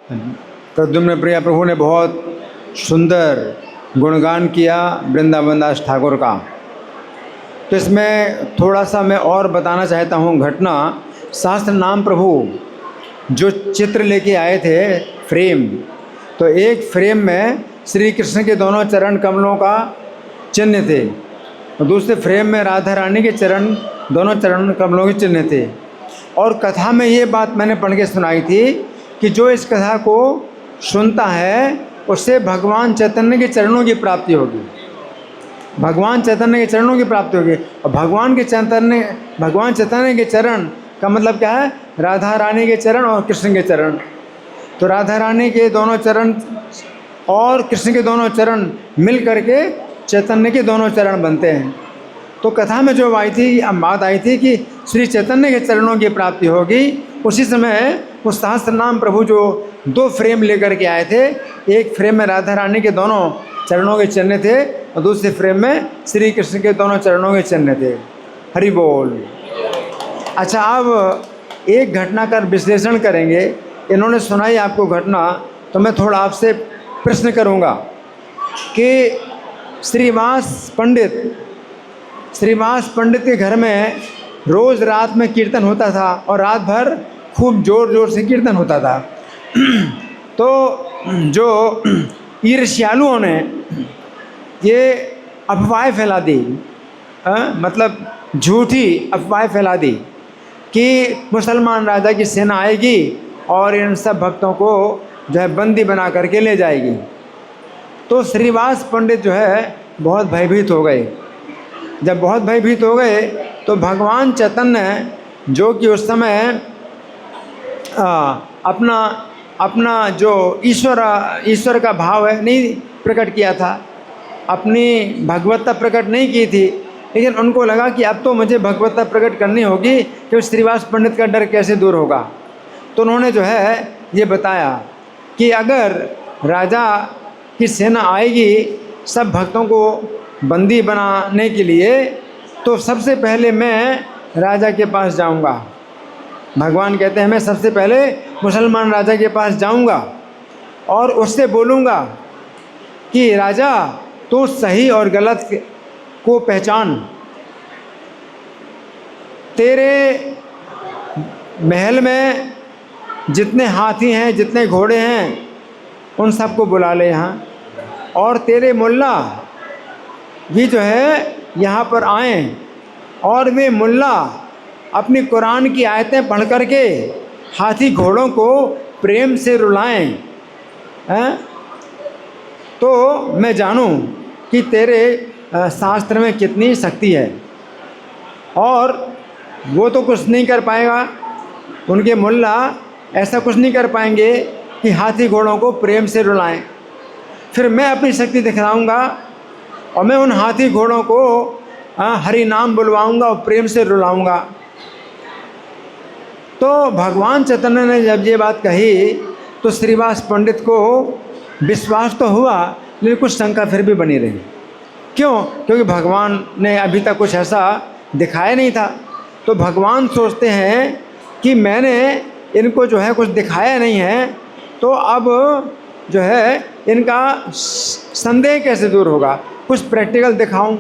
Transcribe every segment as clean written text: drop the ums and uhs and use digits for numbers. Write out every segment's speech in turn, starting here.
प्रद्युम्न प्रिया प्रभु ने बहुत सुंदर गुणगान किया वृंदावन दास ठाकुर का। तो इसमें थोड़ा सा मैं और बताना चाहता हूँ घटना। शास्त्र नाम प्रभु जो चित्र लेके आए थे फ्रेम, तो एक फ्रेम में श्री कृष्ण के दोनों चरण कमलों का चिन्ह थे और दूसरे फ्रेम में राधा रानी के दोनों चरण कमलों के चिन्ह थे। और कथा में ये बात मैंने पढ़ के सुनाई थी कि जो इस कथा को सुनता है उससे भगवान चैतन्य के चरणों की प्राप्ति होगी, भगवान चैतन्य के चरणों की प्राप्ति होगी। और भगवान चैतन्य के चरण का मतलब क्या है? राधा रानी के चरण और कृष्ण के चरण। तो राधा रानी के दोनों चरण और कृष्ण के दोनों चरण मिल करके चैतन्य के दोनों चरण बनते हैं। तो कथा में जो बात आई थी कि श्री चैतन्य के चरणों की प्राप्ति होगी, उसी समय उस सहस्त्र नाम प्रभु जो दो फ्रेम लेकर के आए थे, एक फ्रेम में राधा रानी के दोनों चरणों के चिन्ह थे और दूसरे फ्रेम में श्री कृष्ण के दोनों चरणों के चिन्ह थे। हरि बोल। अच्छा, अब एक घटना का विश्लेषण करेंगे। इन्होंने सुनाई आपको घटना, तो मैं थोड़ा आपसे प्रश्न करूंगा कि श्रीवास पंडित के घर में रोज़ रात में कीर्तन होता था और रात भर खूब ज़ोर ज़ोर से कीर्तन होता था। तो जो ईर्ष्यालुओं ने ये अफवाहें फैला दी, मतलब झूठी अफवाहें फैला दी कि मुसलमान राजा की सेना आएगी और इन सब भक्तों को जो है बंदी बना करके ले जाएगी। तो श्रीवास पंडित जो है बहुत भयभीत हो गए। जब बहुत भयभीत हो गए तो भगवान चैतन्य, जो कि उस समय अपना जो ईश्वर का भाव है नहीं प्रकट किया था, अपनी भगवत्ता प्रकट नहीं की थी, लेकिन उनको लगा कि अब तो मुझे भगवत्ता प्रकट करनी होगी, कि श्रीवास पंडित का डर कैसे दूर होगा। तो उन्होंने जो है ये बताया कि अगर राजा की सेना आएगी सब भक्तों को बंदी बनाने के लिए, तो सबसे पहले मैं राजा के पास जाऊंगा। भगवान कहते हैं मैं सबसे पहले मुसलमान राजा के पास जाऊंगा और उससे बोलूंगा कि राजा तो सही और गलत को पहचान, तेरे महल में जितने हाथी हैं जितने घोड़े हैं उन सबको बुला ले यहाँ, और तेरे मुल्ला भी जो है यहाँ पर आएँ और वे मुल्ला अपनी कुरान की आयतें पढ़ करके हाथी घोड़ों को प्रेम से रुलाएं, हैं? तो मैं जानूं कि तेरे शास्त्र में कितनी शक्ति है। और वो तो कुछ नहीं कर पाएगा, उनके मुल्ला ऐसा कुछ नहीं कर पाएंगे कि हाथी घोड़ों को प्रेम से रुलाएं। फिर मैं अपनी शक्ति दिखाऊंगा और मैं उन हाथी घोड़ों को हरि नाम बुलवाऊंगा और प्रेम से रुलाऊंगा। तो भगवान चैतन्य ने जब ये बात कही तो श्रीवास पंडित को विश्वास तो हुआ, लेकिन कुछ शंका फिर भी बनी रही। क्यों? क्योंकि भगवान ने अभी तक कुछ ऐसा दिखाया नहीं था। तो भगवान सोचते हैं कि मैंने इनको जो है कुछ दिखाया नहीं है, तो अब जो है इनका संदेह कैसे दूर होगा, कुछ प्रैक्टिकल दिखाऊं।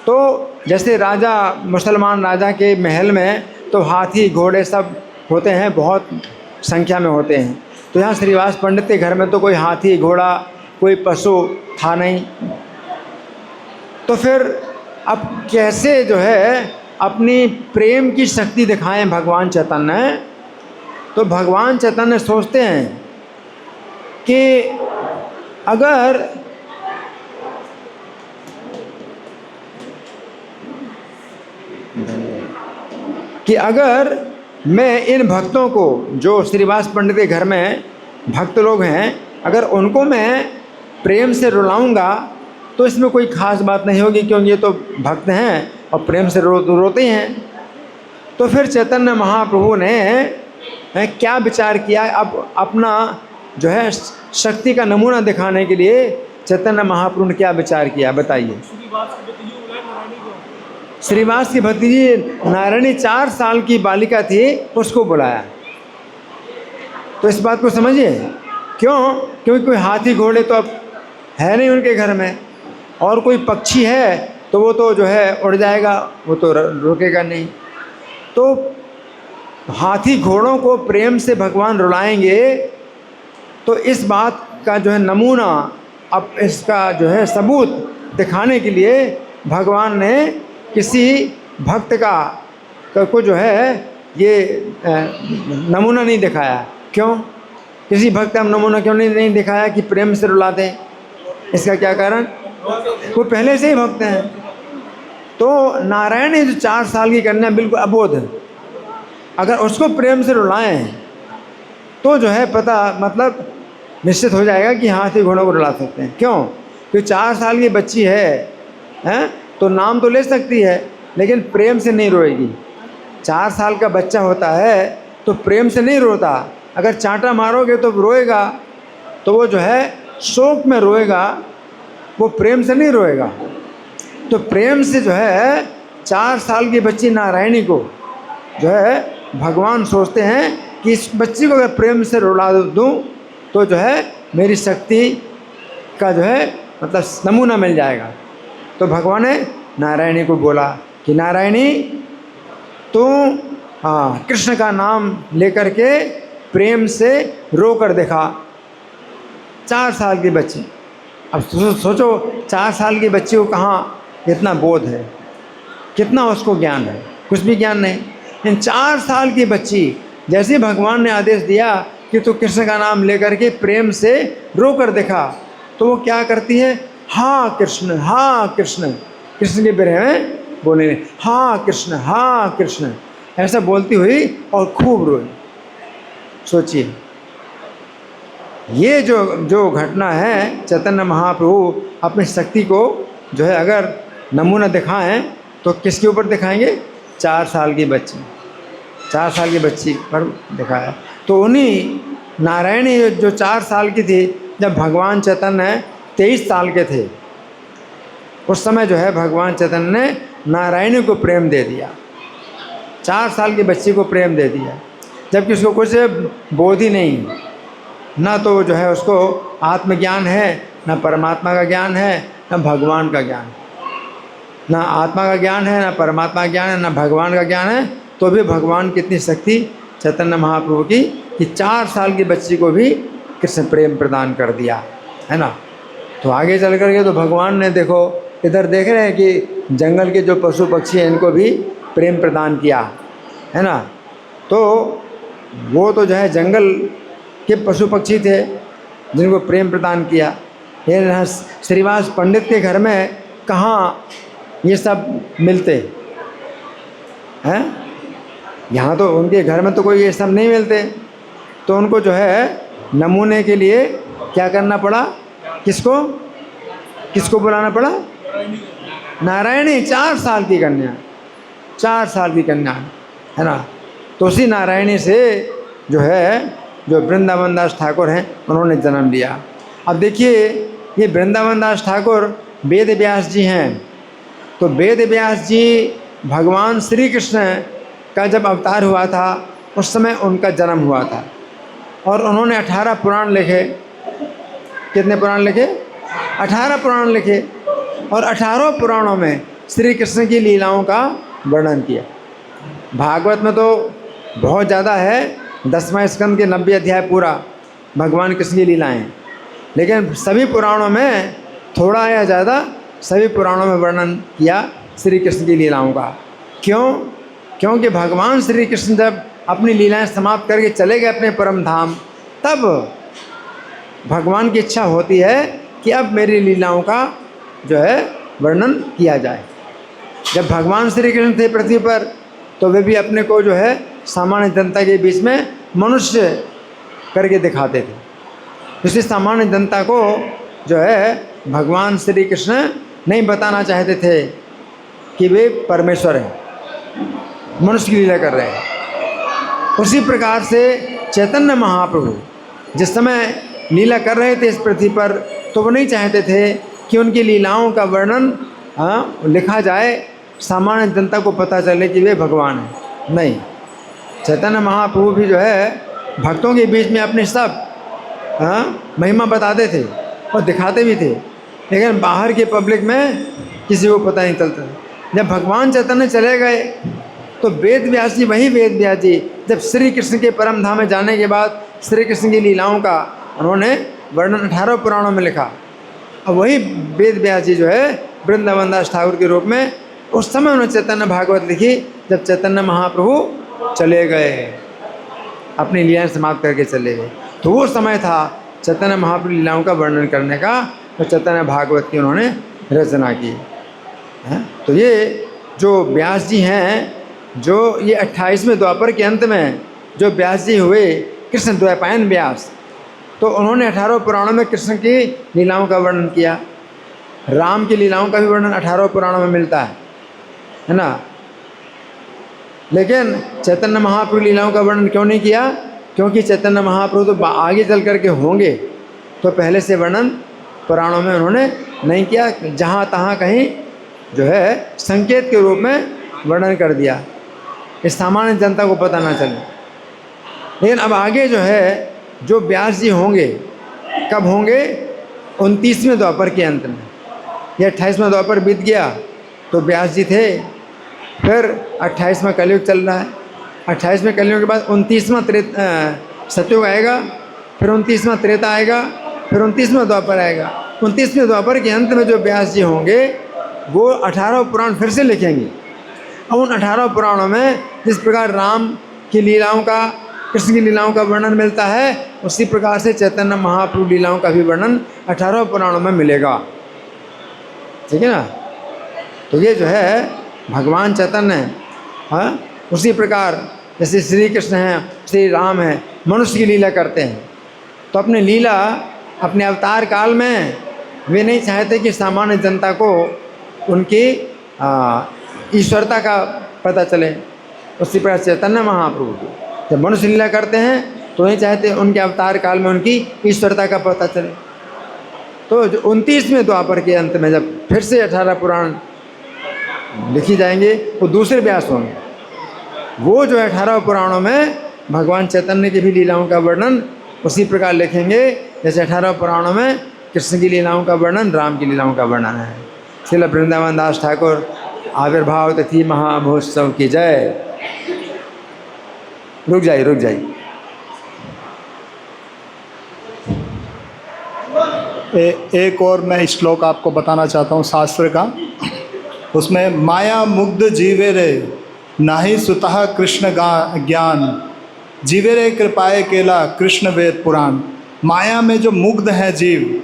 तो जैसे राजा, मुसलमान राजा के महल में तो हाथी घोड़े सब होते हैं, बहुत संख्या में होते हैं। तो यहाँ श्रीवास पंडित के घर में तो कोई हाथी घोड़ा कोई पशु था नहीं। तो फिर अब कैसे जो है अपनी प्रेम की शक्ति दिखाएं भगवान चैतन्य? तो भगवान चैतन्य सोचते हैं कि अगर मैं इन भक्तों को, जो श्रीवास पंडित के घर में भक्त लोग हैं, अगर उनको मैं प्रेम से रुलाऊंगा तो इसमें कोई ख़ास बात नहीं होगी, क्योंकि ये तो भक्त हैं और प्रेम से रोते हैं। तो फिर चैतन्य महाप्रभु ने क्या विचार किया, अब अपना जो है शक्ति का नमूना दिखाने के लिए चैतन्य महाप्रभु ने क्या विचार किया, बताइए। श्रीवास की भतीजी नारायणी 4 साल की बालिका थी, उसको बुलाया। तो इस बात को समझिए। क्यों? क्योंकि कोई हाथी घोड़े तो अब है नहीं उनके घर में, और कोई पक्षी है तो वो तो जो है उड़ जाएगा, वो तो रुकेगा नहीं। तो हाथी घोड़ों को प्रेम से भगवान रुलाएंगे, तो इस बात का जो है नमूना, अब इसका जो है सबूत दिखाने के लिए भगवान ने किसी भक्त को जो है ये नमूना नहीं दिखाया। क्यों? किसी भक्त का नमूना क्यों नहीं दिखाया कि प्रेम से रुला दें? इसका क्या कारण? वो पहले से ही भक्त हैं। तो नारायण ने जो 4 साल की कन्या बिल्कुल अबोध, अगर उसको प्रेम से रुलाएं तो जो है पता मतलब निश्चित हो जाएगा कि हाथी घोड़ों को रुला सकते हैं। क्यों? क्योंकि 4 साल की बच्ची है तो नाम तो ले सकती है लेकिन प्रेम से नहीं रोएगी। 4 साल का बच्चा होता है तो प्रेम से नहीं रोता। अगर चांटा मारोगे तो रोएगा, तो वो जो है शोक में रोएगा, वो प्रेम से नहीं रोएगा। तो प्रेम से जो है 4 साल की बच्ची नारायणी को जो है भगवान सोचते हैं कि इस बच्ची को अगर प्रेम से रुला दूँ तो जो है मेरी शक्ति का जो है मतलब नमूना मिल जाएगा। तो भगवान ने नारायणी को बोला कि नारायणी तू कृष्ण का नाम लेकर के प्रेम से रो कर देखा। 4 साल की बच्ची, अब सोचो 4 साल की बच्ची को कहाँ इतना बोध है, कितना उसको ज्ञान है? कुछ भी ज्ञान नहीं। इन 4 साल की बच्ची जैसे भगवान ने आदेश दिया कि तू कृष्ण का नाम लेकर के प्रेम से रो कर देखा, तो वो क्या करती है? हाँ कृष्ण, हाँ कृष्ण, कृष्ण के बिरह में बोले हाँ कृष्ण, हाँ कृष्ण, ऐसा बोलती हुई और खूब रोई। सोचिए, ये जो घटना है, चैतन्य महाप्रभु अपनी शक्ति को जो है अगर नमूना दिखाएं तो किसके ऊपर दिखाएंगे? 4 साल की बच्ची, 4 साल की बच्ची पर दिखाया। तो उन्हीं नारायणी जो 4 साल की थी, जब भगवान चैतन्य 23 साल के थे, उस समय जो है भगवान चैतन्य ने नारायणी को प्रेम दे दिया, 4 साल की बच्ची को प्रेम दे दिया, जबकि उसको कुछ बोध ही नहीं, ना तो जो है उसको आत्मज्ञान है, ना परमात्मा का ज्ञान है, ना भगवान का ज्ञान, ना आत्मा का ज्ञान है, ना परमात्मा का ज्ञान है, ना भगवान का ज्ञान है। तो भी भगवान कितनी शक्ति चैतन्य महाप्रभु की कि 4 साल की बच्ची को भी कृष्ण प्रेम प्रदान कर दिया, है ना। तो आगे चल करके तो भगवान ने देखो, इधर देख रहे हैं कि जंगल के जो पशु पक्षी हैं इनको भी प्रेम प्रदान किया, है ना। तो वो तो जो है जंगल के पशु पक्षी थे जिनको प्रेम प्रदान किया। ये श्रीवास पंडित के घर में कहाँ ये सब मिलते हैं? यहाँ तो उनके घर में तो कोई ये सब नहीं मिलते। तो उनको जो है नमूने के लिए क्या करना पड़ा? किसको बुलाना पड़ा? नारायणी, 4 साल की कन्या, 4 साल की कन्या, है ना। तो उसी नारायणी से जो है जो वृंदावन दास ठाकुर हैं उन्होंने जन्म लिया। अब देखिए, ये वृंदावन दास ठाकुर वेद व्यास जी हैं। तो वेद व्यास जी भगवान श्री कृष्ण का जब अवतार हुआ था उस समय उनका जन्म हुआ था, और उन्होंने 18 पुराण लिखे। कितने पुराण लिखे? 18 पुराण लिखे, और 18 पुराणों में श्री कृष्ण की लीलाओं का वर्णन किया। भागवत में तो बहुत ज़्यादा है, 10वां स्कंद के 90 अध्याय पूरा भगवान कृष्ण की लीलाएं, लेकिन सभी पुराणों में थोड़ा या ज़्यादा सभी पुराणों में वर्णन किया श्री कृष्ण की लीलाओं का। क्यों? क्योंकि भगवान श्री कृष्ण जब अपनी लीलाएं समाप्त करके चले गए अपने परम धाम, तब भगवान की इच्छा होती है कि अब मेरी लीलाओं का जो है वर्णन किया जाए। जब भगवान श्री कृष्ण थे पृथ्वी पर तो वे भी अपने को जो है सामान्य जनता के बीच में मनुष्य करके दिखाते थे। इसलिए सामान्य जनता को जो है भगवान श्री कृष्ण नहीं बताना चाहते थे कि वे परमेश्वर हैं, मनुष्य की लीला कर रहे हैं। उसी प्रकार से चैतन्य महाप्रभु जिस समय लीला कर रहे थे इस पृथ्वी पर, तो वो नहीं चाहते थे कि उनकी लीलाओं का वर्णन लिखा जाए, सामान्य जनता को पता चले कि वे भगवान हैं। नहीं, चैतन्य महाप्रभु भी जो है भक्तों के बीच में अपनी सब महिमा बताते थे और दिखाते भी थे, लेकिन बाहर के पब्लिक में किसी को पता नहीं चलता था। जब भगवान चैतन्य चले गए तो वेद व्यास जी, वही वेद व्यास जी जब श्री कृष्ण के परम धाम में जाने के बाद श्री कृष्ण की लीलाओं का उन्होंने वर्णन 18 पुराणों में लिखा। अब वही वेद व्यास जी जो है वृंदावन दास ठाकुर के रूप में उस समय उन्होंने चैतन्य भागवत लिखी जब चैतन्य महाप्रभु चले गए, अपनी लीलाएं समाप्त करके चले गए। तो वो समय था चैतन्य महाप्रभु लीलाओं का वर्णन करने का, तो चैतन्य भागवत की उन्होंने रचना की है। तो ये जो व्यास जी हैं, जो ये 28वें द्वापर के अंत में जो व्यास जी हुए कृष्ण द्वैपायन व्यास, तो उन्होंने 18 पुराणों में कृष्ण की लीलाओं का वर्णन किया। राम की लीलाओं का भी वर्णन 18 पुराणों में मिलता है ना। लेकिन चैतन्य महाप्रभु लीलाओं का वर्णन क्यों नहीं किया? क्योंकि चैतन्य महाप्रभु तो आगे चल करके होंगे, तो पहले से वर्णन पुराणों में उन्होंने नहीं किया, जहाँ तहाँ कहीं जो है संकेत के रूप में वर्णन कर दिया, इस सामान्य जनता को पता ना चले। लेकिन अब आगे जो है जो व्यास जी होंगे, कब होंगे? 29वें द्वापर के अंत में। ये 28वां द्वापर बीत गया तो व्यास जी थे, फिर 28वां कलयुग चल रहा है। 28वें कलयुग के बाद 29वां सतयुग आएगा, फिर 29वां त्रेता आएगा, फिर 29वां द्वापर आएगा। 29वें द्वापर के अंत में जो व्यास जी होंगे वो 18 पुराण फिर से लिखेंगे। अब उन 18 पुराणों में जिस प्रकार राम की लीलाओं का, कृष्ण की लीलाओं का वर्णन मिलता है, उसी प्रकार से चैतन्य महाप्रभु लीलाओं का भी वर्णन 18 पुराणों में मिलेगा। ठीक है ना। तो ये जो है भगवान चैतन्य है, उसी प्रकार जैसे श्री कृष्ण हैं, श्री राम हैं, मनुष्य की लीला करते हैं, तो अपने लीला अपने अवतार काल में वे नहीं चाहते कि सामान्य जनता को उनकी ईश्वरता का पता चले। उसी प्रकार चैतन्य महाप्रभु की जब मनुष्य लीला करते हैं तो नहीं चाहते उनके अवतार काल में उनकी ईश्वरता का पता चले। तो जो 29वें द्वापर के अंत में जब फिर से 18 पुराण लिखी जाएंगे, वो दूसरे व्यास होंगे। वो जो 18 पुराणों में भगवान चैतन्य की भी लीलाओं का वर्णन उसी प्रकार लिखेंगे जैसे 18 पुराणों में कृष्ण की लीलाओं का वर्णन, राम की लीलाओं का वर्णन है। श्रील वृंदावन दास ठाकुर आविर्भाव तिथि महामहोत्सव की जय। रुक जाइए। एक और मैं श्लोक आपको बताना चाहता हूँ शास्त्र का। उसमें माया मुग्ध जीवे रे नाही सुतः कृष्ण ज्ञान, जीवे रे कृपाए केला कृष्ण वेद पुराण। माया में जो मुग्ध है जीव,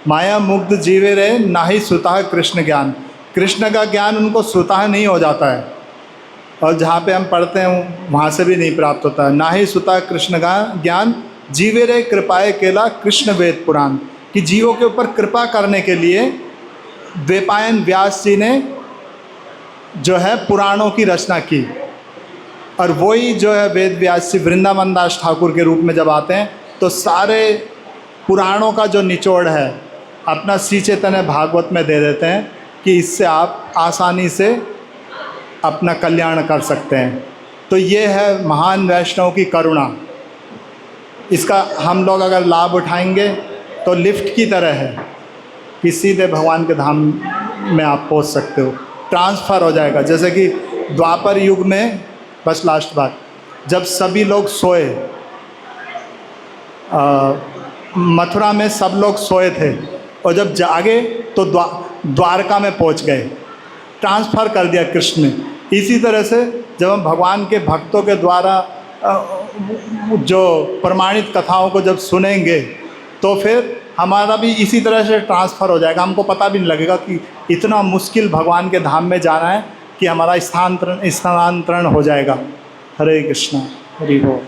माया मुग्ध जीवे रे नाही सुतः कृष्ण ज्ञान, कृष्ण का ज्ञान उनको स्वतः नहीं हो जाता है, और जहाँ पे हम पढ़ते हैं वहाँ से भी नहीं प्राप्त होता है। ना ही सुता कृष्ण का ज्ञान, जीवे रे कृपाए केला कृष्ण वेद पुराण, कि जीवों के ऊपर कृपा करने के लिए द्वैपायन व्यास जी ने जो है पुराणों की रचना की। और वही जो है वेद व्यास जी वृंदावन दास ठाकुर के रूप में जब आते हैं तो सारे पुराणों का जो निचोड़ है अपना श्री चैतन्य भागवत में दे देते हैं कि इससे आप आसानी से अपना कल्याण कर सकते हैं। तो ये है महान वैष्णव की करुणा। इसका हम लोग अगर लाभ उठाएंगे तो लिफ्ट की तरह है कि सीधे भगवान के धाम में आप पहुंच सकते हो, ट्रांसफ़र हो जाएगा। जैसे कि द्वापर युग में, बस लास्ट बात, जब सभी लोग सोए, मथुरा में सब लोग सोए थे और जब जागे तो द्वारका में पहुंच गए, ट्रांसफ़र कर दिया कृष्ण ने। इसी तरह से जब हम भगवान के भक्तों के द्वारा जो प्रमाणित कथाओं को जब सुनेंगे तो फिर हमारा भी इसी तरह से ट्रांसफ़र हो जाएगा। हमको पता भी नहीं लगेगा कि इतना मुश्किल भगवान के धाम में जाना है कि हमारा स्थानांतरण हो जाएगा। हरे कृष्णा, हरि बोल।